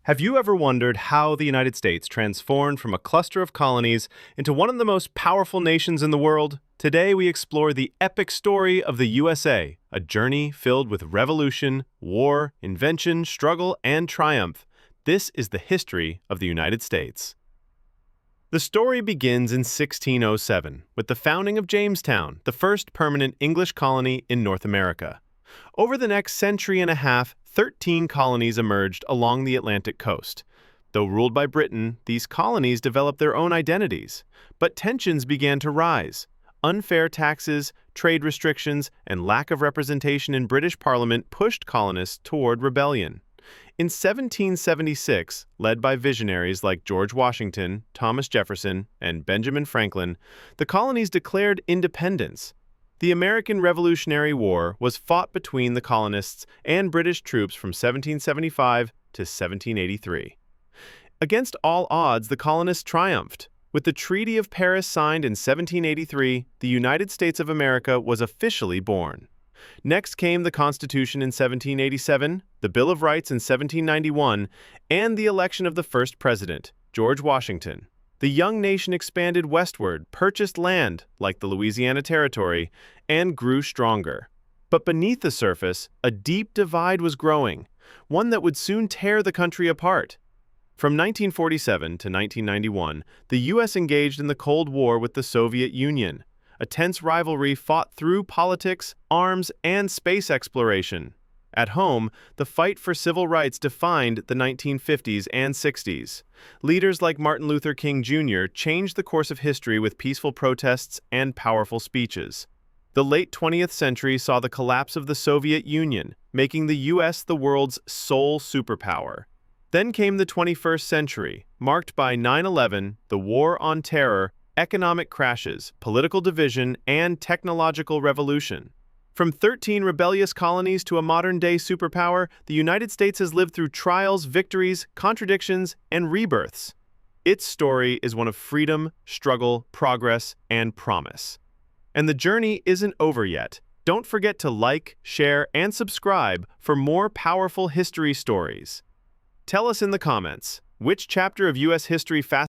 Have you ever wondered how the United States transformed from a cluster of colonies into one of the most powerful nations in the world? Today we explore the epic story of the USA, a journey filled with revolution, war, invention, struggle, and triumph. This is the history of the United States. The story begins in 1607 with the founding of Jamestown, the first permanent English colony in North America. Over the next century and a half, 13 colonies emerged along the Atlantic coast. Though ruled by Britain, these colonies developed their own identities. But tensions began to rise. Unfair taxes, trade restrictions, and lack of representation in British Parliament pushed colonists toward rebellion. In 1776, led by visionaries like George Washington, Thomas Jefferson, and Benjamin Franklin, the colonies declared independence. The American Revolutionary War was fought between the colonists and British troops from 1775 to 1783. Against all odds, the colonists triumphed. With the Treaty of Paris signed in 1783, the United States of America was officially born. Next came the Constitution in 1787, the Bill of Rights in 1791, and the election of the first president, George Washington. The young nation expanded westward, purchased land, like the Louisiana Territory, and grew stronger. But beneath the surface, a deep divide was growing, one that would soon tear the country apart. From 1947 to 1991, the U.S. engaged in the Cold War with the Soviet Union, a tense rivalry fought through politics, arms, and space exploration. At home, the fight for civil rights defined the 1950s and 60s. Leaders like Martin Luther King Jr. changed the course of history with peaceful protests and powerful speeches. The late 20th century saw the collapse of the Soviet Union, making the U.S. the world's sole superpower. Then came the 21st century, marked by 9/11, the War on Terror, economic crashes, political division, and technological revolution. From 13 rebellious colonies to a modern-day superpower, the United States has lived through trials, victories, contradictions, and rebirths. Its story is one of freedom, struggle, progress, and promise. And the journey isn't over yet. Don't forget to like, share, and subscribe for more powerful history stories. Tell us in the comments, which chapter of U.S. history fascinates